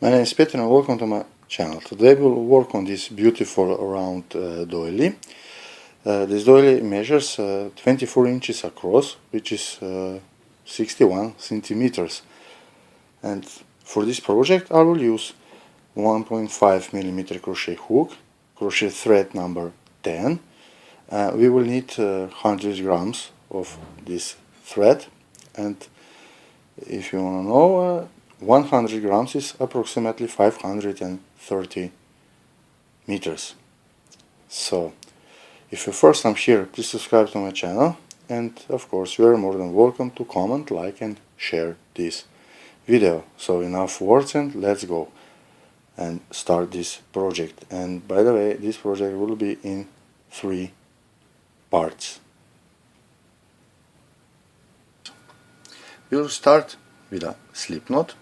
My name is Peter and welcome to my channel. Today we'll work on this beautiful round doily. This doily measures 24 inches across, which is 61 centimeters. And for this project I will use 1.5 millimeter crochet hook, crochet thread number 10. We will need 100 grams of this thread, and if you want to know, 100 grams is approximately 530 meters. So, if you're first time here, please subscribe to my channel, and of course you are more than welcome to comment, like and share this video. So enough words and let's go and start this project. And by the way, this project will be in 3 parts. We'll start with a slip knot.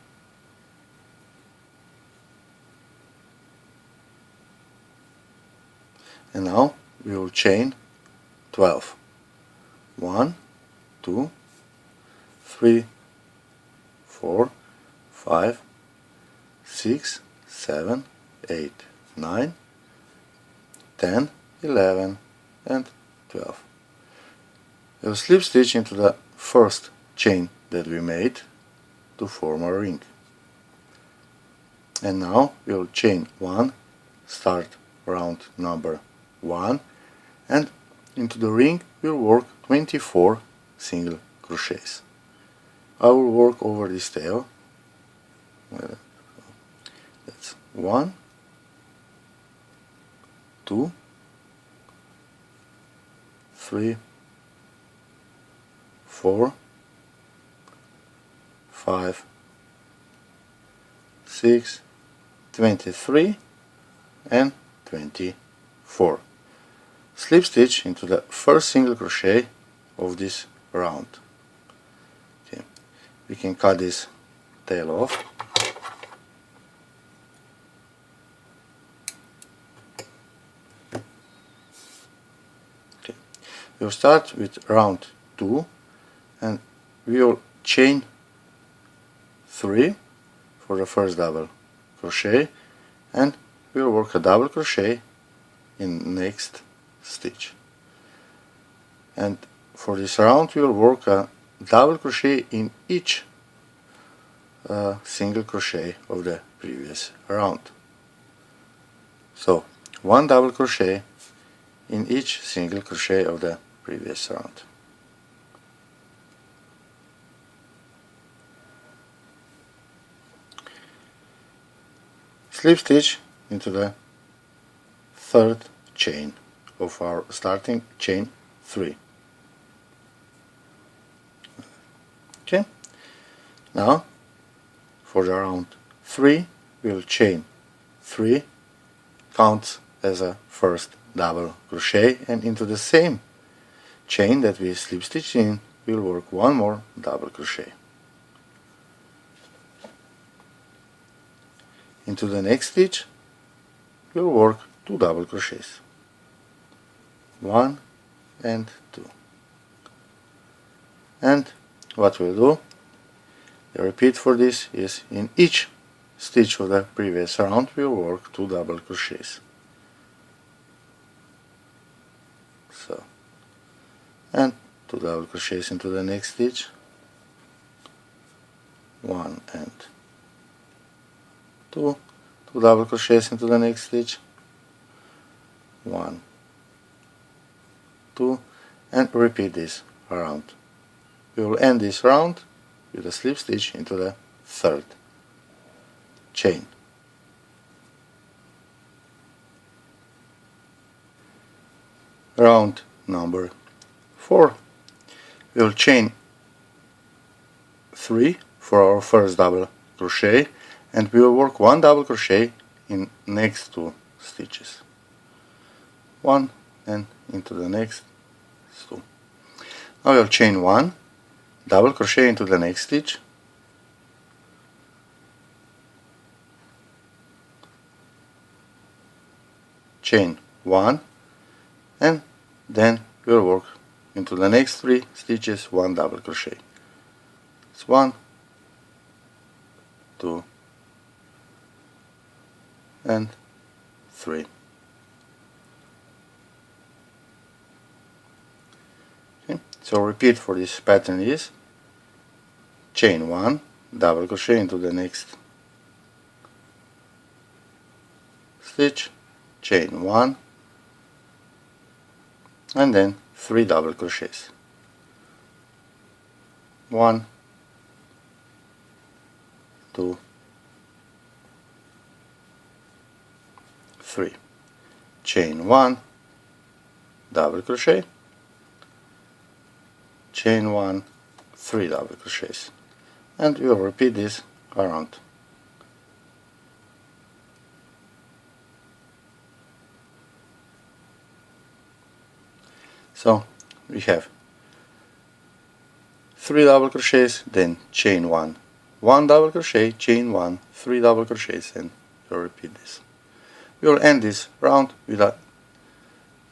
And now we will chain 12. 1, 2, 3, 4, 5, 6, 7, 8, 9, 10, 11 and 12. We'll slip stitch into the first chain that we made to form a ring. And now we'll chain 1, start round number 1, and into the ring we'll work 24 single crochets. I will work over this tail. That's 1, 2, 3, 4, 5, 6, 23 and 24. Slip stitch into the first single crochet of this round. Okay, we can cut this tail off. Okay, we'll start with round 2 and we will chain 3 for the first double crochet, and we'll work a double crochet in next stitch. And for this round we will work a double crochet in each single crochet of the previous round. So 1 double crochet in each single crochet of the previous round. Slip stitch into the third chain of our starting chain 3. Okay, now for the round 3 we'll chain 3, counts as a first double crochet, and into the same chain that we slip stitched in we'll work 1 more double crochet. Into the next stitch we'll work 2 double crochets, 1 and 2. And what we'll do, the repeat for this is in each stitch of the previous round we'll work 2 double crochets. So, and 2 double crochets into the next stitch, 1 and 2, 2 double crochets into the next stitch, 1, 2, and repeat this around. We will end this round with a slip stitch into the third chain. Round number 4. We will chain 3 for our first double crochet, and we will work 1 double crochet in next 2 stitches. 1 and into the next 2. Now we'll chain 1, double crochet into the next stitch, chain 1, and then we'll work into the next 3 stitches 1 double crochet. It's 1, 2, and 3. Okay. So repeat for this pattern is chain 1, double crochet into the next stitch, chain 1, and then 3 double crochets. 1, 2, 3. Chain 1, double crochet, chain 1, 3 double crochets, and we will repeat this around. So we have 3 double crochets, then chain 1, 1 double crochet, chain 1, 3 double crochets, and we'll repeat this. We will end this round with a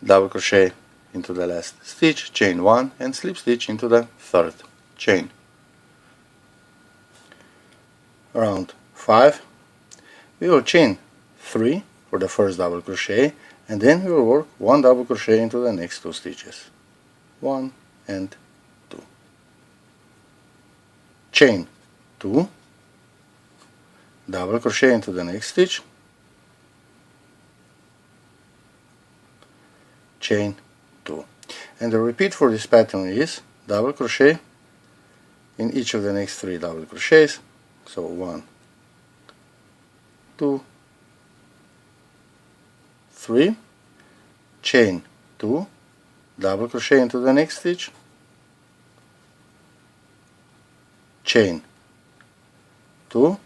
double crochet into the last stitch, chain 1, and slip stitch into the third chain. Round 5, we will chain 3 for the first double crochet, and then we will work 1 double crochet into the next 2 stitches. 1 and 2. Chain 2, double crochet into the next stitch, chain 2. And the repeat for this pattern is double crochet in each of the next 3 double crochets. So 1, 2, 3, chain 2, double crochet into the next stitch, chain 2,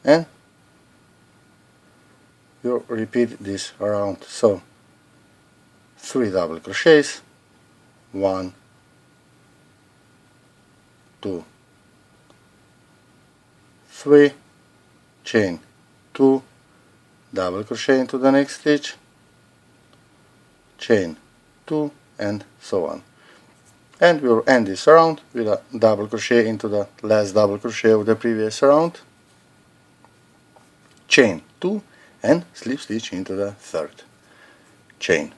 and you repeat this around. So 3 double crochets, 1, 2, 3, chain 2, double crochet into the next stitch, chain 2, and so on. And we will end this round with a double crochet into the last double crochet of the previous round, chain 2, and slip stitch into the third chain.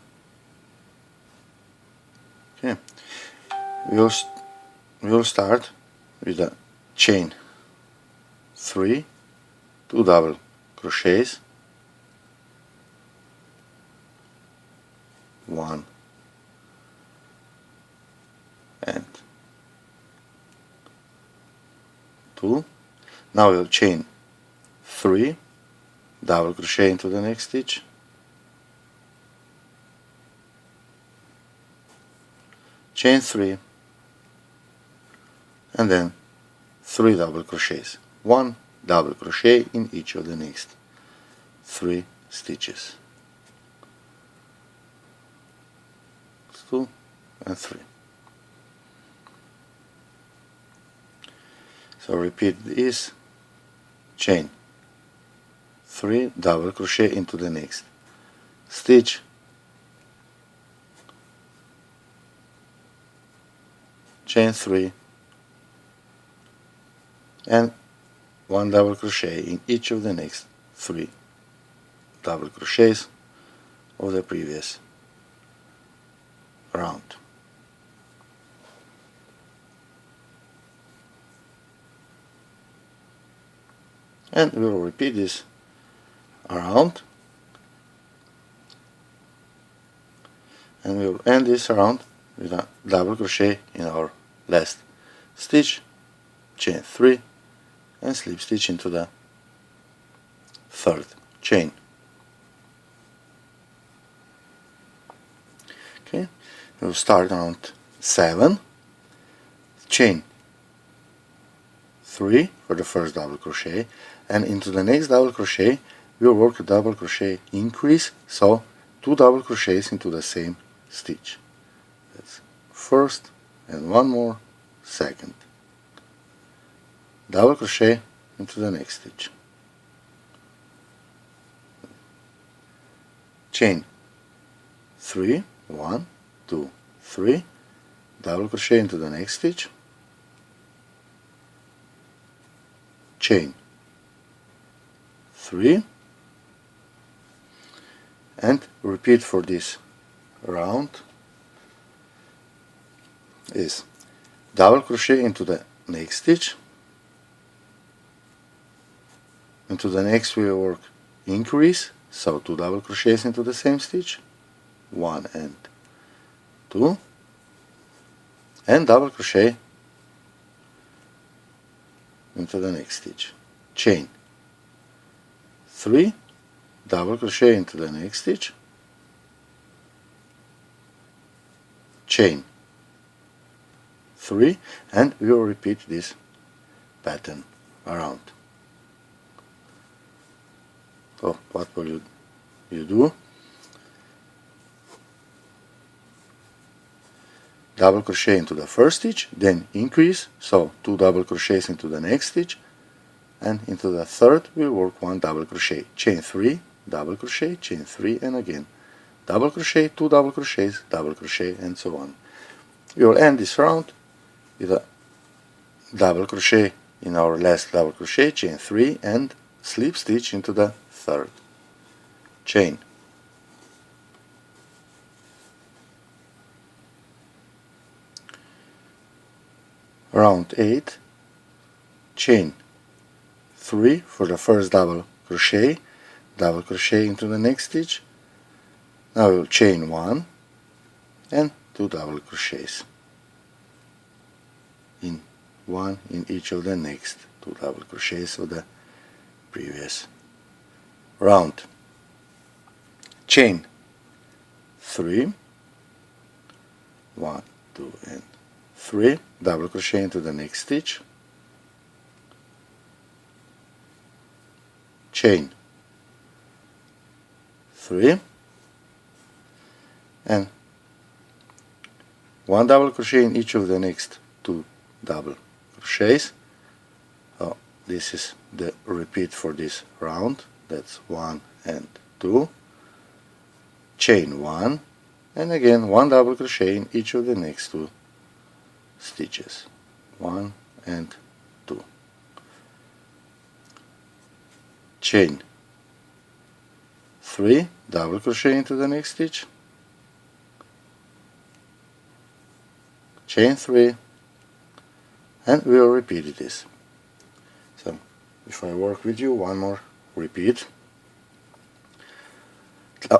Okay, we will start with a chain 3, 2 double crochets, 1 and 2. Now we'll chain 3, double crochet into the next stitch, chain 3, and then 3 double crochets, 1 double crochet in each of the next 3 stitches. 2 and 3. So repeat this, chain 3 double crochet into the next stitch, chain 3, and 1 double crochet in each of the next 3 double crochets of the previous round. And we will repeat this around, and we will end this round with a double crochet in our last stitch, chain 3, and slip stitch into the third chain. Okay, we'll start round 7, chain 3 for the first double crochet, and into the next double crochet we'll work a double crochet increase, so 2 double crochets into the same stitch. That's first and 1 more, second. Double crochet into the next stitch. Chain 3, 1, 2, 3, double crochet into the next stitch, chain 3, and repeat for this round is double crochet into the next stitch. Into the next we work increase, so 2 double crochets into the same stitch, 1 and 2, and double crochet into the next stitch, chain 3, double crochet into the next stitch, chain 3, and we will repeat this pattern around. So what will you do? Double crochet into the first stitch, then increase, so 2 double crochets into the next stitch, and into the third we work 1 double crochet, chain 3, double crochet, chain 3, and again double crochet, 2 double crochets, double crochet, and so on. We will end this round with a double crochet in our last double crochet, chain 3, and slip stitch into the third, chain, round 8, chain 3 for the first double crochet into the next stitch. Now we'll chain 1 and 2 double crochets in one in each of the next 2 double crochets of the previous round. Chain 3, 1, 2 and 3, double crochet into the next stitch, chain 3, and 1 double crochet in each of the next 2 double crochets. So this is the repeat for this round, that's 1 and 2, chain 1, and again 1 double crochet in each of the next 2 stitches, 1 and 2, chain 3, double crochet into the next stitch, chain 3, and we will repeat this. So if I work with you, one more repeat,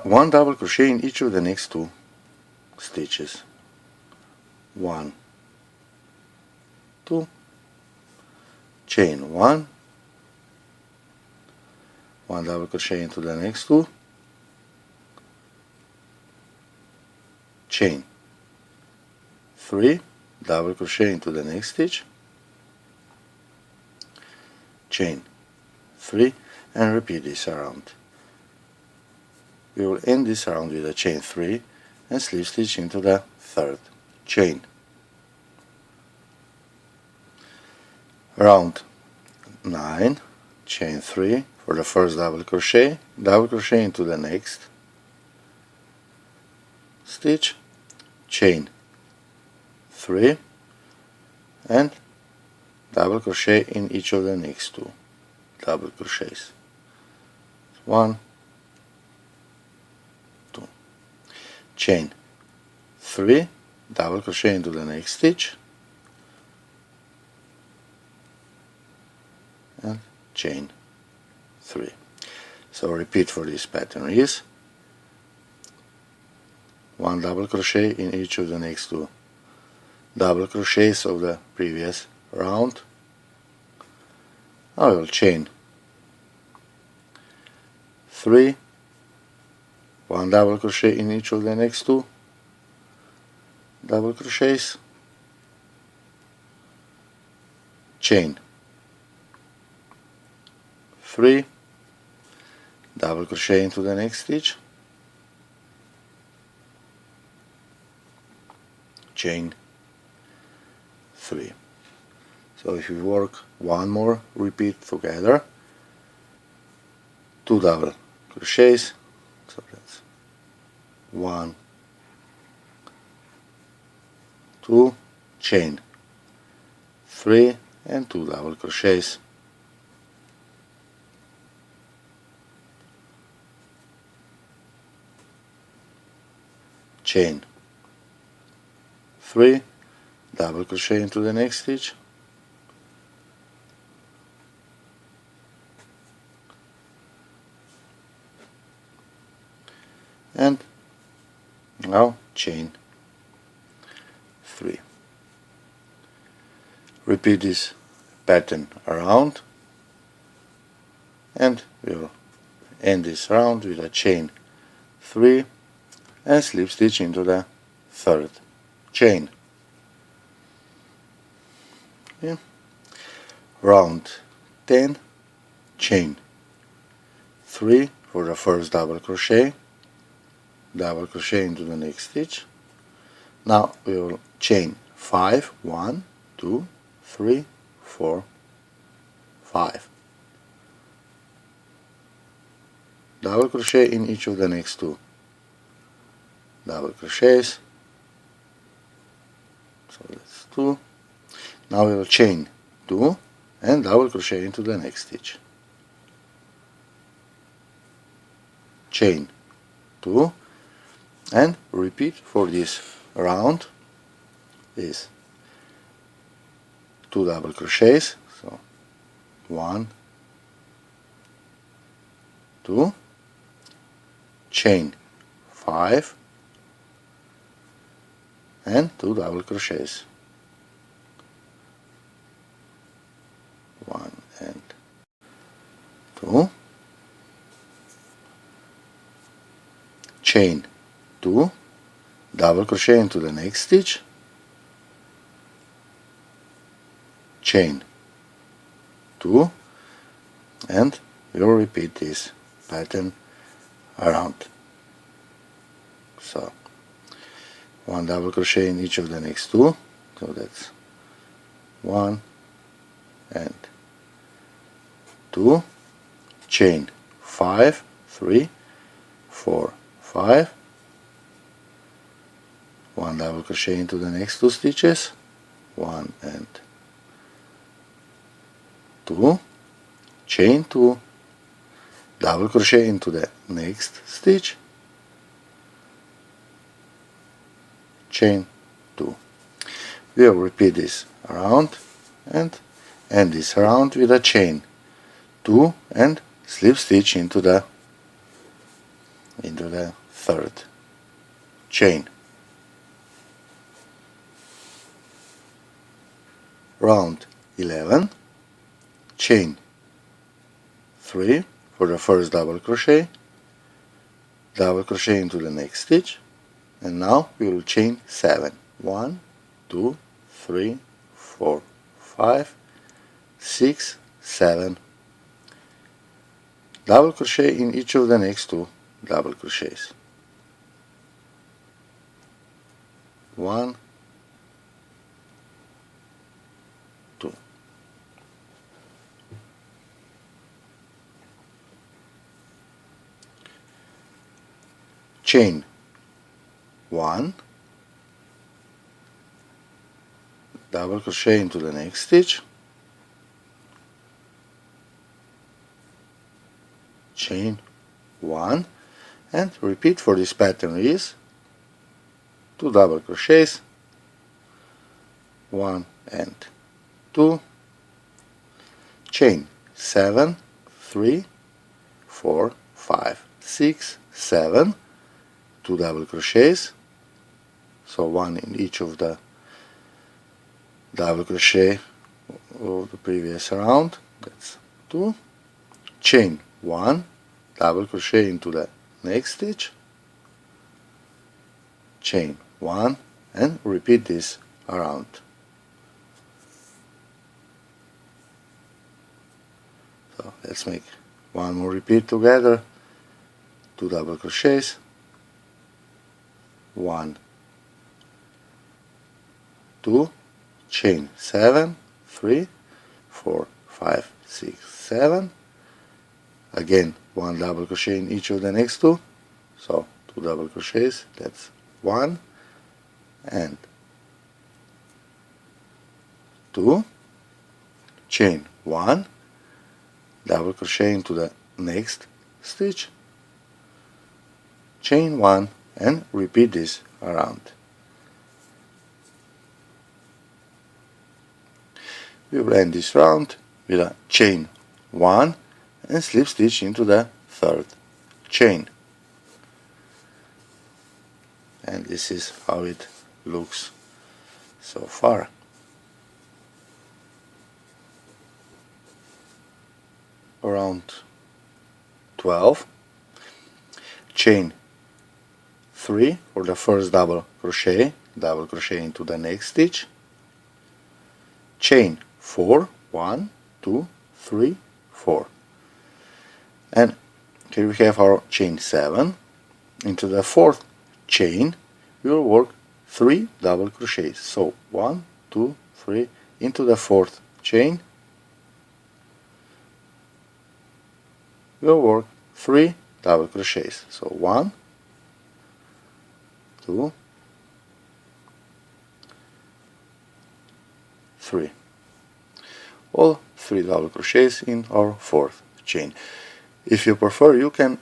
1 double crochet in each of the next 2 stitches, 1, 2, chain 1, 1 double crochet into the next 2, chain 3, double crochet into the next stitch, chain 3, and repeat this around. We will end this round with a chain 3 and slip stitch into the third, chain. Round 9, chain 3 for the first double crochet into the next stitch, chain 3, and double crochet in each of the next 2 double crochets, 1, 2, chain 3, double crochet into the next stitch, and chain 3. So repeat for this pattern is 1 double crochet in each of the next 2 double crochets of the previous round. I will chain 3, 1 double crochet in each of the next 2 double crochets, chain 3, double crochet into the next stitch, chain 3. So if you work one more repeat together, 2 double crochets, so that's 1, 2, chain 3 and 2 double crochets, chain 3, double crochet into the next stitch, and now chain 3. Repeat this pattern around, and we'll end this round with a chain 3 and slip stitch into the third chain. Yeah. Round 10, chain 3 for the first double crochet into the next stitch. Now we will chain 5, 1, 2, 3, 4, 5. Double crochet in each of the next 2 double crochets. So that's 2. Now we will chain 2 and double crochet into the next stitch. Chain 2 and repeat for this round is 2 double crochets. So 1, 2, chain 5 and 2 double crochets. 1 and 2, chain 2, double crochet into the next stitch, chain 2, and we'll repeat this pattern around. So 1 double crochet in each of the next 2, so that's 1 and 2, chain 5, 3, 4, 5, 1 double crochet into the next 2 stitches, 1 and 2, chain 2, double crochet into the next stitch, chain 2. We'll repeat this around and end this round with a chain 2 and slip stitch into the third chain. Round 11, chain 3 for the first double crochet into the next stitch, and now we will chain 7. 1, 2, 3, 4, 5, 6, 7. Double crochet in each of the next 2 double crochets. 1, 2. Chain 1, double crochet into the next stitch, chain 1, and repeat for this pattern is 2 double crochets, 1 and 2, chain 7, 3, 4, 5, 6, 7, 2 double crochets, so 1 in each of the double crochet of the previous round, that's 2, chain 1, double crochet into the next stitch, chain 1, and repeat this around. So let's make one more repeat together, 2 double crochets, 1, 2, chain 7, 3, 4, 5, 6, 7, again 1 double crochet in each of the next 2, so 2 double crochets, that's 1 and 2, chain 1, double crochet into the next stitch, chain 1 and repeat this around. We will end this round with a chain 1 and slip stitch into the third chain. And this is how it looks so far. Around 12, chain 3 for the first double crochet into the next stitch, chain 4, 1, 2, 3, 4, and here we have our chain 7. Into the fourth chain we will work 3 double crochets, so 1, 2, 3, into the fourth chain we will work 3 double crochets, so 1, 2, 3, all 3 double crochets in our fourth chain. If you prefer, you can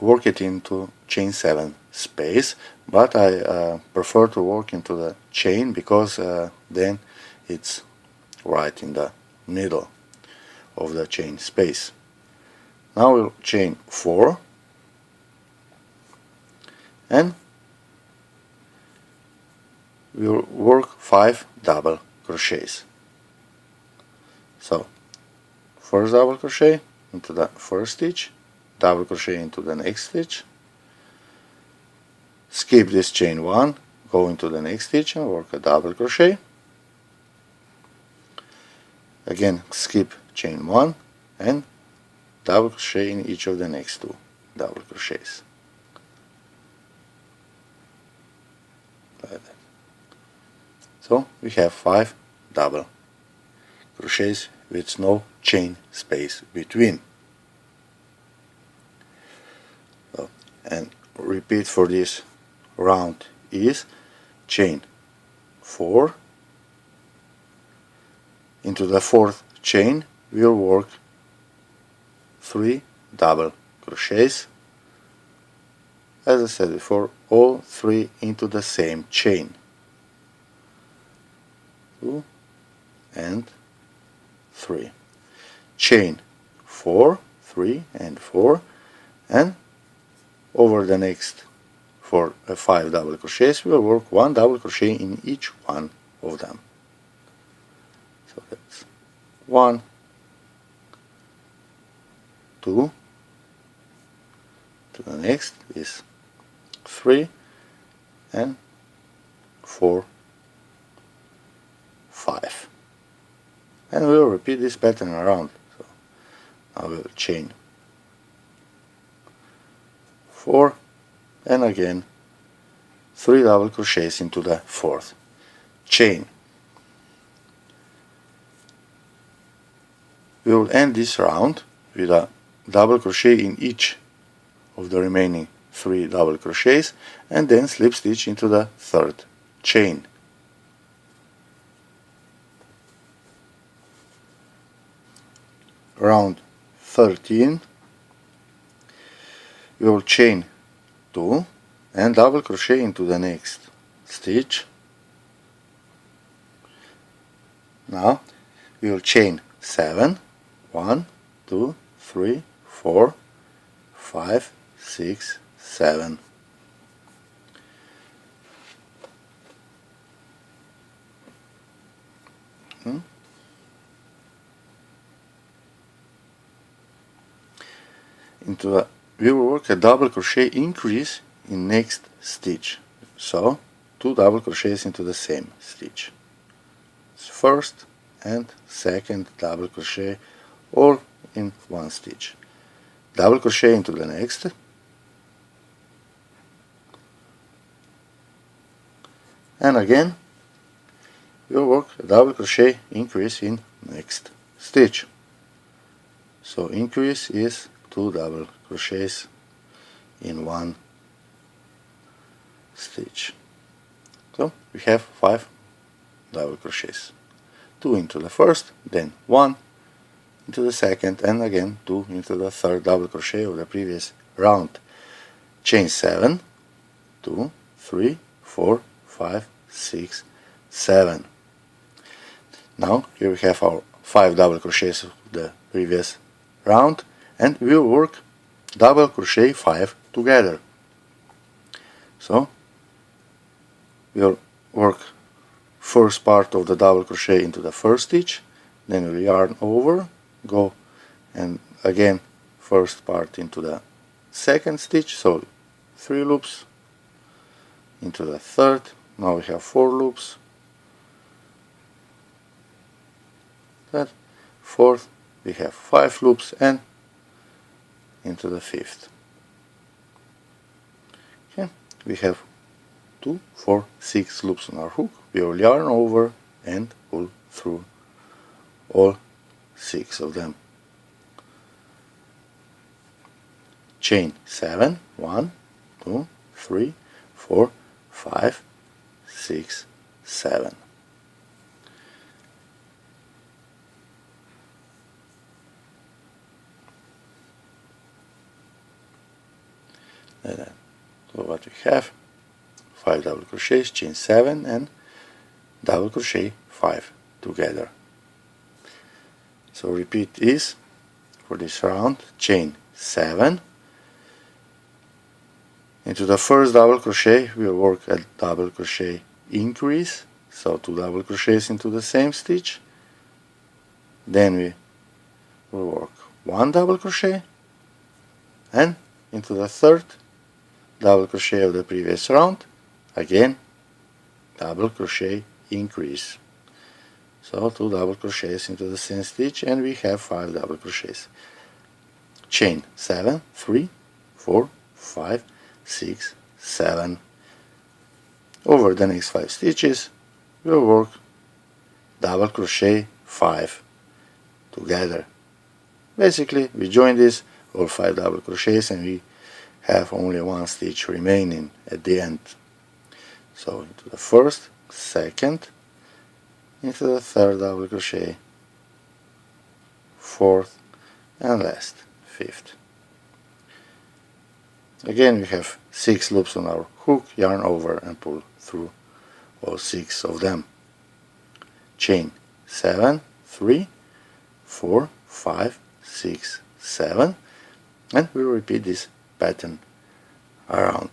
work it into chain 7 space, but I prefer to work into the chain because then it's right in the middle of the chain space. Now we'll chain 4 and we'll work 5 double crochets. So first double crochet into the first stitch, double crochet into the next stitch, skip this chain 1, go into the next stitch and work a double crochet, again skip chain 1 and double crochet in each of the next 2 double crochets, like that. So we have 5 double crochets with no chain space between. So, and repeat for this round is chain 4, into the fourth chain we'll work 3 double crochets, as I said before, all 3 into the same chain, 2 and 3, chain 4, 3 and 4, and over the next 5 double crochets we will work 1 double crochet in each one of them. So that's 1, 2, to the next is 3 and 4, 5, and we will repeat this pattern around. So I will chain 4 and again 3 double crochets into the fourth chain. We will end this round with a double crochet in each of the remaining 3 double crochets and then slip stitch into the third chain. Round 13 we will chain 2 and double crochet into the next stitch. Now we will chain 7, 1, 2, 3, 4, 5, 6, 7. We will work a double crochet increase in next stitch, so 2 double crochets into the same stitch. First and second double crochet all in one stitch, double crochet into the next, and again we'll work a double crochet increase in next stitch. So increase is 2 double crochets in one stitch. So we have 5 double crochets, 2 into the first, then 1 into the second, and again 2 into the third double crochet of the previous round. Chain 7 2, 3, 4, 5, 6, 7. Now here we have our 5 double crochets of the previous round, and we will work double crochet 5 together. So we'll work first part of the double crochet into the first stitch, then we'll yarn over, go and again first part into the second stitch, so 3 loops, into the third, now we have 4 loops, that fourth we have 5 loops, and into the fifth. Okay, we have 2, 4, 6 loops on our hook. We will yarn over and pull through all 6 of them. Chain 7, 1, 2, 3, 4, 5, 6, 7. So what we have, 5 double crochets, chain 7 and double crochet 5 together. So repeat is for this round, chain 7, into the first double crochet we will work a double crochet increase, so 2 double crochets into the same stitch, then we will work 1 double crochet, and into the third double crochet of the previous round, again double crochet increase, so 2 double crochets into the same stitch, and we have 5 double crochets. Chain 7, 3, 4, 5, 6, 7. Over the next 5 stitches we'll work double crochet 5 together. Basically we join this all 5 double crochets and we have only 1 stitch remaining at the end. So into the first, second, into the third double crochet, fourth and last, fifth. Again we have 6 loops on our hook, yarn over and pull through all 6 of them. Chain 7, 3, 4, 5, 6, 7, and we will repeat this pattern around.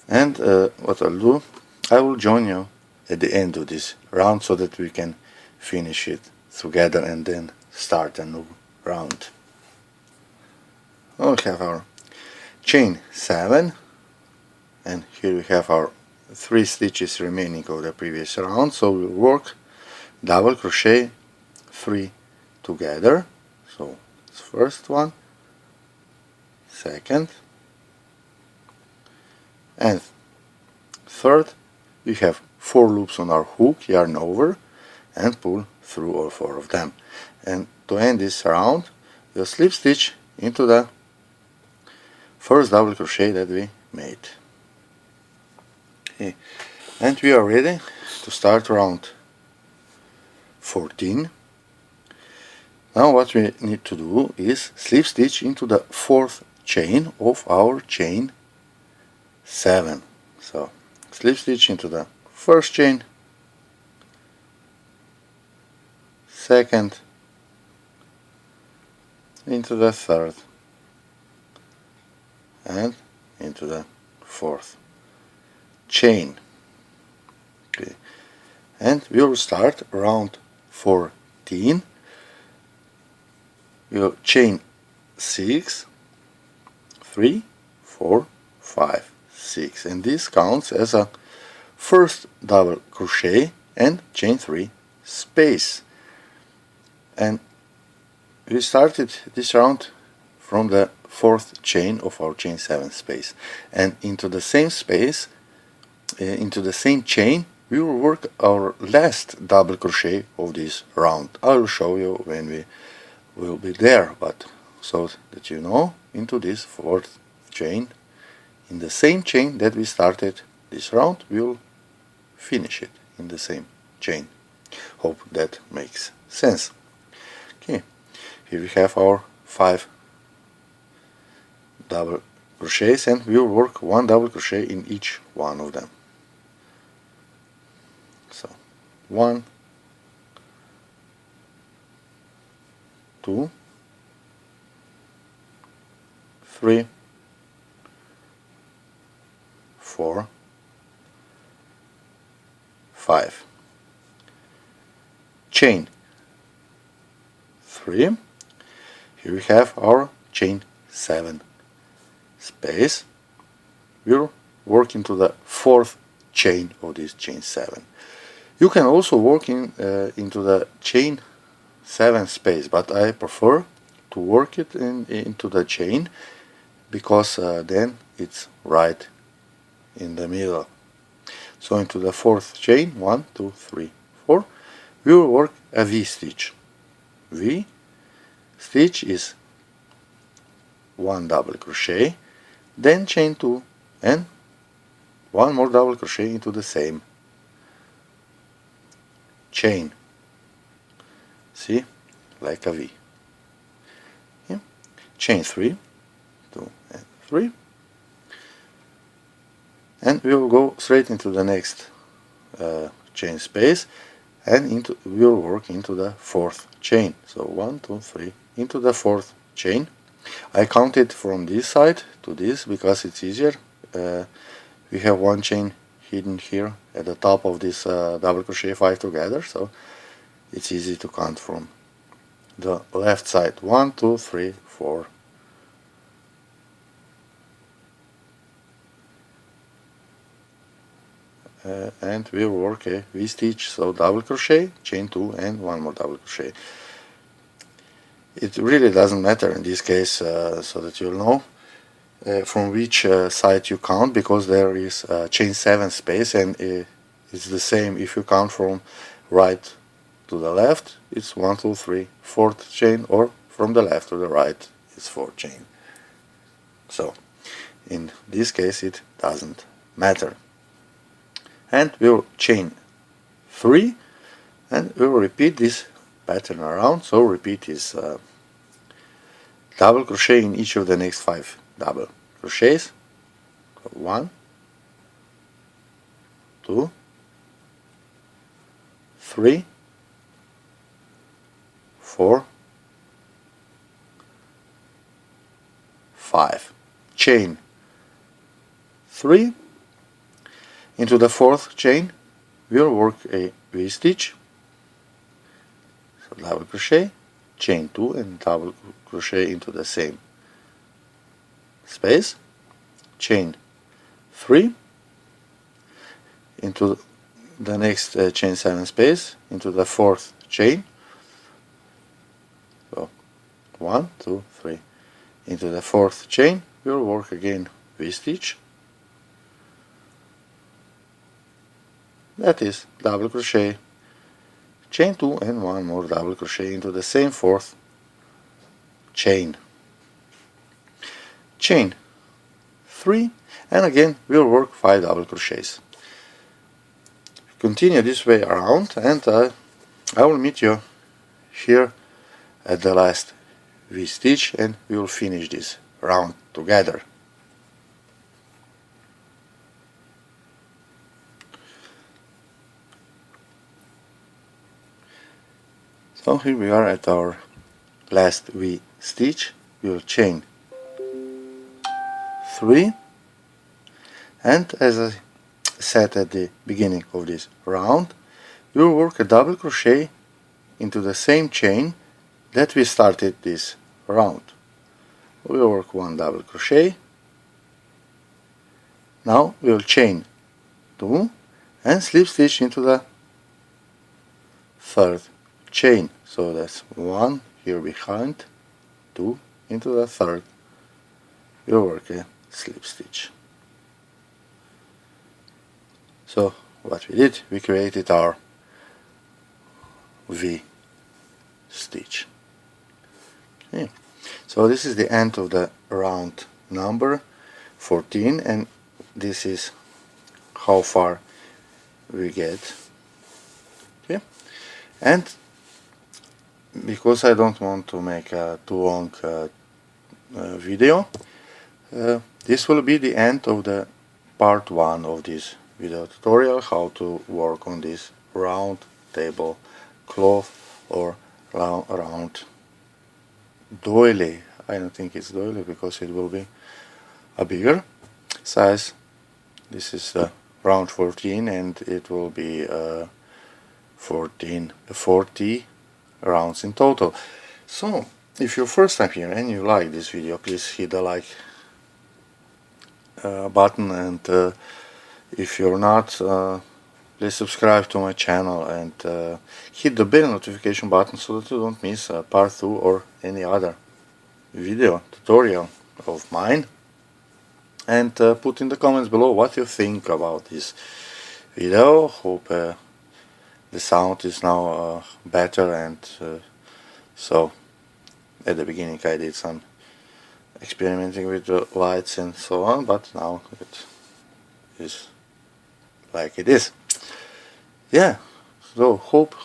And what I'll do, I will join you at the end of this round so that we can finish it together and then start a new round. We'll have our chain 7, and here we have our 3 stitches remaining of the previous round, so we'll work double crochet 3 together. So it's first one, second and third. We have 4 loops on our hook, yarn over and pull through all 4 of them. And to end this round we'll slip stitch into the first double crochet that we made. Okay. And we are ready to start round 14. Now what we need to do is slip stitch into the 4th chain of our chain 7. So slip stitch into the first chain, second, into the third and into the 4th chain. Okay. And we will start round 14. We will chain 6, 3, 4, 5, 6, and this counts as a first double crochet and chain 3 space. And we started this round from the 4th chain of our chain 7 space, and into the same space, into the same chain, we will work our last double crochet of this round. I will show you when we will be there, but so that you know, into this 4th chain, in the same chain that we started this round, we will finish it in the same chain. Hope that makes sense. Okay, here we have our 5 double crochets, and we'll work 1 double crochet in each one of them. So 1, 2, 3, 4, 5. Chain 3. Here we have our chain 7 space. We'll work into the 4th chain of this chain 7. You can also work into the chain 7 space, but I prefer to work it into the chain, because then it's right in the middle. So into the 4th chain, 1, 2, 3, 4, we will work a V stitch. V stitch is 1 double crochet, then chain 2 and 1 more double crochet into the same chain. See, like a V. Yeah. Chain 3, 2 and 3, and we will go straight into the next chain space, and we'll work into the 4th chain. So 1, 2, 3 into the 4th chain. I counted from this side to this because it's easier. We have 1 chain hidden here at the top of this double crochet 5 together, so it's easy to count from the left side. 1, 2, 3, 4. And we'll work a V stitch, so double crochet, chain 2 and 1 more double crochet. It really doesn't matter in this case, so that you'll know from which side you count, because there is chain 7 space, and it's the same if you count from right to the left, it's 1, 2, 3, 4th chain, or from the left to the right, it's 4th chain. So in this case it doesn't matter. And we'll chain 3, and we'll repeat this pattern around. So repeat is double crochet in each of the next 5 double crochets. 1, 2, 3, 4, 5. Chain 3. Into the 4th chain, we'll work a V stitch, so double crochet, chain 2 and double crochet into the same space, chain 3, into the next chain 7 space, into the 4th chain, so 1, 2, 3, into the 4th chain, we'll work again V stitch. That is double crochet, chain 2 and 1 more double crochet into the same 4th chain. Chain 3, and again we'll work 5 double crochets. Continue this way around, and I will meet you here at the last V stitch, and we will finish this round together. So here we are at our last V stitch. We will chain 3, and as I said at the beginning of this round, we will work a double crochet into the same chain that we started this round. We will work 1 double crochet. Now we will chain 2 and slip stitch into the 3rd chain. So that's 1 here behind, 2 into the 3rd. We'll work a slip stitch. So what we did, we created our V stitch. Okay. So this is the end of the round number 14, and this is how far we get. Okay. And because I don't want to make a too long video, This will be the end of the part 1 of this video tutorial, how to work on this round table cloth or round doily. I don't think it's doily because it will be a bigger size. This is round 14 and it will be 40 rounds in total. So if you're first time here and you like this video, please hit the like button, and if you're not, please subscribe to my channel and hit the bell notification button so that you don't miss part 2 or any other video tutorial of mine. And put in the comments below what you think about this video. Hope the sound is now better, and so at the beginning I did some experimenting with the lights and so on, but now it is like it is. Yeah, so hope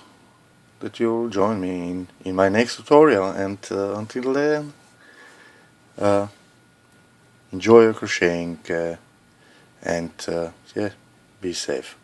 that you'll join me in my next tutorial, and until then, enjoy your crocheting and yeah, be safe.